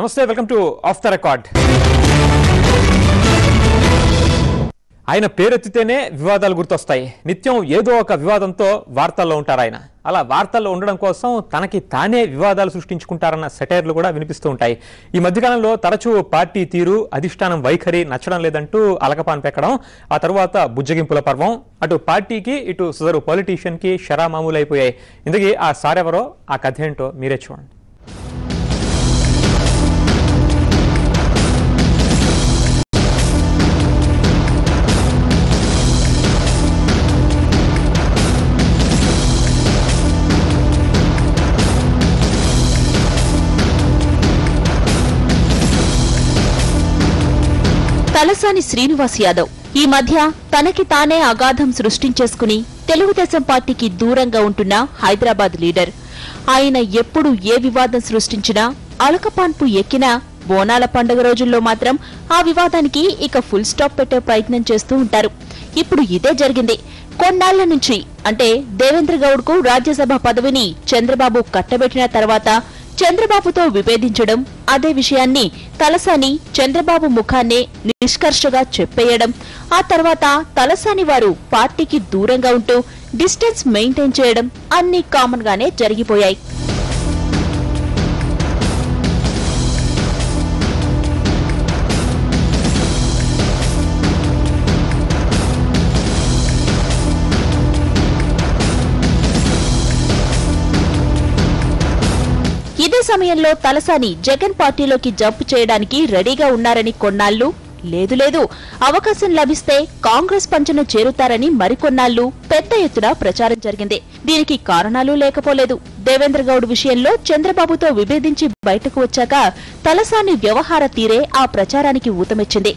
నమస్తే, welcome to of the record. ఆయన పేరెత్తితేనే వివాదాలు గుర్తొస్తాయి. నిత్యం ఏదో ఒక వివాదంతో వార్తల్లో ఉంటారు ఆయన. అలా వార్తల్లో ఉండడం కోసం తనకి తానే వివాదాలు సృష్టించుకుంటారన్న సెటైర్లు కూడా వినిపిస్తూ ఉంటాయి. ఈ మధ్యకాలంలో తరచూ పార్టీ తీరు, అధిష్టానం వైఖరి నచ్చడం లేదంటూ అలకపాన్ పెక్కడం, ఆ తర్వాత బుజ్జగింపుల పర్వం, అటు పార్టీకి ఇటు సదరు పొలిటీషియన్ కి షరా మామూలు అయిపోయాయి. ఇందుకే ఆ సారెవరో, ఆ కథ ఏంటో మీరే చూడండి. తలసాని శ్రీనివాస్ యాదవ్ ఈ మధ్య తనకి తానే అగాధం సృష్టించేసుకుని తెలుగుదేశం పార్టీకి దూరంగా ఉంటున్న హైదరాబాద్ లీడర్. ఆయన ఎప్పుడు ఏ వివాదం సృష్టించినా, అలకపాన్పు ఎక్కినా, బోనాల పండుగ రోజుల్లో మాత్రం ఆ వివాదానికి ఇక ఫుల్ స్టాప్ పెట్టే ప్రయత్నం చేస్తూ ఉంటారు. ఇప్పుడు ఇదే జరిగింది. కొన్నాళ్ల నుంచి, అంటే దేవేంద్ర గౌడ్ కు రాజ్యసభ పదవిని చంద్రబాబు కట్టబెట్టిన తర్వాత చంద్రబాబుతో విభేదించడం, అదే విషయాన్ని తలసాని చంద్రబాబు ముఖాన్నే నిష్కర్షగా చెప్పేయడం, ఆ తర్వాత తలసాని వారు పార్టీకి దూరంగా ఉంటూ డిస్టెన్స్ మెయింటైన్ చేయడం అన్ని కామన్ గానే జరిగిపోయాయి. ఇదే సమయంలో తలసాని జగన్ పార్టీలోకి జంప్ చేయడానికి రెడీగా ఉన్నారని కొన్నాళ్లు, లేదు అవకాశం లభిస్తే కాంగ్రెస్ పంచన చేరుతారని మరికొన్నాళ్లు పెద్ద ఎత్తున ప్రచారం జరిగింది. దీనికి కారణాలు లేకపోలేదు. దేవేంద్ర గౌడ్ విషయంలో చంద్రబాబుతో విభేదించి బయటకు వచ్చాక తలసాని వ్యవహార తీరే ఆ ప్రచారానికి ఊతమిచ్చింది.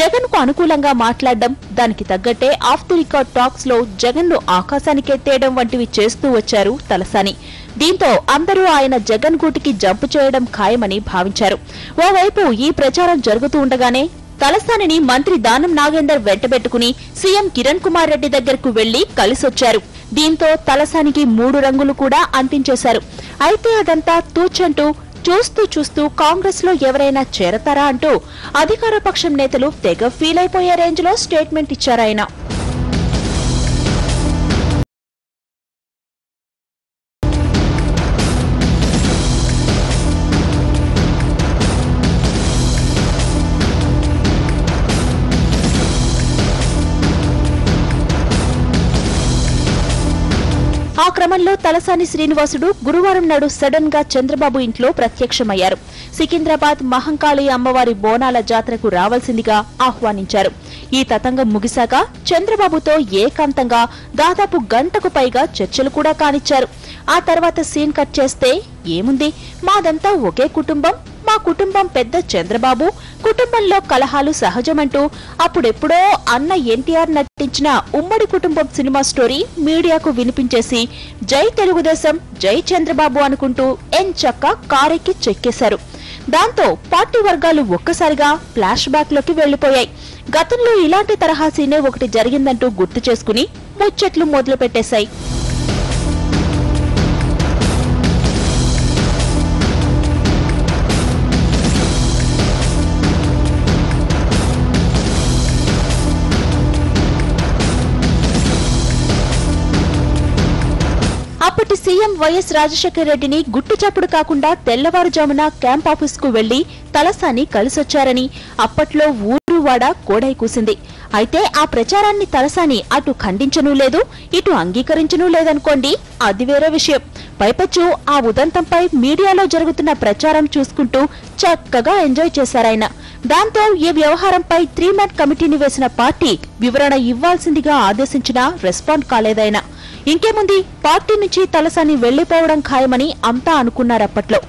జగన్ కు అనుకూలంగా మాట్లాడడం, దానికి తగ్గట్టే ఆఫ్ ది రికార్డ్ టాక్స్ లో జగన్ ను ఆకాశానికెత్తేయడం వంటివి చేస్తూ వచ్చారు తలసాని. దీంతో అందరూ ఆయన జగన్ గూటికి జంప్ చేయడం ఖాయమని భావించారు. ఓవైపు ఈ ప్రచారం జరుగుతూ ఉండగానే తలసానిని మంత్రి దానం నాగేందర్ వెంటబెట్టుకుని సీఎం కిరణ్ కుమార్ రెడ్డి దగ్గరకు వెళ్లి కలిసొచ్చారు. దీంతో తలసానికి 3 రంగులు కూడా అంటించేశారు. అయితే అదంతా తూచంటూ చూస్తూ కాంగ్రెస్ లో ఎవరైనా చేరతారా అంటూ అధికార పక్షం నేతలు తెగ ఫీల్ అయిపోయే రేంజ్ లో స్టేట్మెంట్ ఇచ్చారాయన. ఆ క్రమంలో తలసాని శ్రీనివాసుడు గురువారం నాడు సడన్ గా చంద్రబాబు ఇంట్లో ప్రత్యక్షమయ్యారు. సికింద్రాబాద్ మహంకాళి అమ్మవారి బోనాల జాతరకు రావాల్సిందిగా ఆహ్వానించారు. ఈ తతంగం ముగిశాక చంద్రబాబుతో ఏకాంతంగా దాదాపు గంటకు పైగా చర్చలు కూడా కానిచ్చారు. ఆ తర్వాత సీన్ కట్ చేస్తే ఏముంది, మాదంతా ఒకే కుటుంబం, మా కుటుంబం పెద్ద చంద్రబాబు, కుటుంబంలో కలహాలు సహజమంటూ అప్పుడెప్పుడో అన్న ఎన్టీఆర్ నటించిన ఉమ్మడి కుటుంబం సినిమా స్టోరీ మీడియాకు వినిపించేసి జై తెలుగుదేశం, జై చంద్రబాబు అనుకుంటూ ఎంచక్కా కారెక్కి చెక్కేశారు. దాంతో పార్టీ వర్గాలు ఒక్కసారిగా ఫ్లాష్ బ్యాక్ లోకి వెళ్లిపోయాయి. గతంలో ఇలాంటి తరహా సీనే ఒకటి జరిగిందంటూ గుర్తు చేసుకుని ముచ్చట్లు మొదలు పెట్టేశాయి. అప్పటి సీఎం వైఎస్ రాజశేఖర రెడ్డిని గుట్టుచప్పుడు కాకుండా తెల్లవారుజామున క్యాంప్ ఆఫీస్ కు వెళ్లి తలసాని కలిసొచ్చారని అప్పట్లో ఊరువాడ కోడై కూసింది. అయితే ఆ ప్రచారాన్ని తలసాని అటు ఖండించనూ లేదు, ఇటు అంగీకరించనూ లేదనుకోండి, అది వేరే విషయం. పైపచ్చు ఆ ఉదంతంపై మీడియాలో జరుగుతున్న ప్రచారం చూసుకుంటూ చక్కగా ఎంజాయ్ చేశారాయన. దాంతో ఈ వ్యవహారంపై 3 మ్యాన్ కమిటీని వేసిన పార్టీ వివరణ ఇవ్వాల్సిందిగా ఆదేశించినా రెస్పాండ్ కాలేదాయన. ఇంకేముంది, పార్టీ నుంచి తలసాని వెళ్లిపోవడం ఖాయమని అంతా అనుకున్నారప్పట్లో.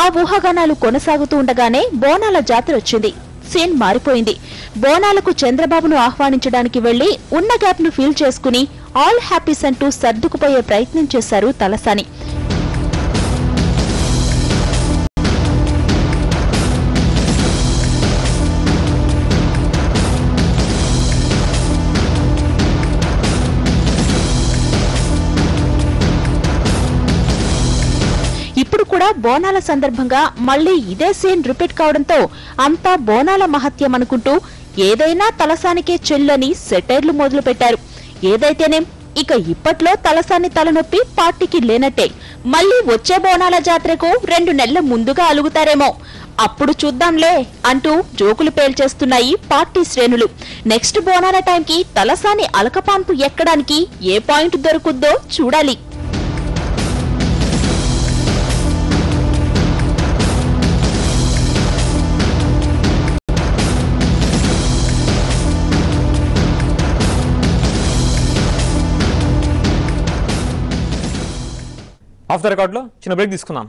ఆ ఊహాగానాలు కొనసాగుతూ ఉండగానే బోనాల జాతర వచ్చింది. సీన్ మారిపోయింది. బోనాలకు చంద్రబాబును ఆహ్వానించడానికి వెళ్లి ఉన్న గ్యాప్ ను ఫీల్ చేసుకుని ఆల్ హ్యాపీస్ అంటూ సర్దుకుపోయే ప్రయత్నం చేశారు తలసాని. కూడా బోనాల సందర్భంగా మళ్లీ ఇదే సీన్ రిపీట్ కావడంతో అంతా బోనాల మహత్యం అనుకుంటూ ఏదైనా తలసానికే చెల్లని సెటైర్లు మొదలు పెట్టారు. ఏదైతేనేం ఇక ఇప్పట్లో తలసాని తలనొప్పి పార్టీకి లేనట్టే. మళ్లీ వచ్చే బోనాల జాతరకు 2 నెలల ముందుగా అలుగుతారేమో, అప్పుడు చూద్దాంలే అంటూ జోకులు పేల్చేస్తున్నాయి పార్టీ శ్రేణులు. నెక్స్ట్ బోనాల టైంకి తలసాని అలకపాన్పు ఎక్కడానికి ఏ పాయింట్ దొరుకుద్దో చూడాలి. ఆఫ్ ద రికార్డ్ లో చిన్న బ్రేక్ తీసుకుందాం.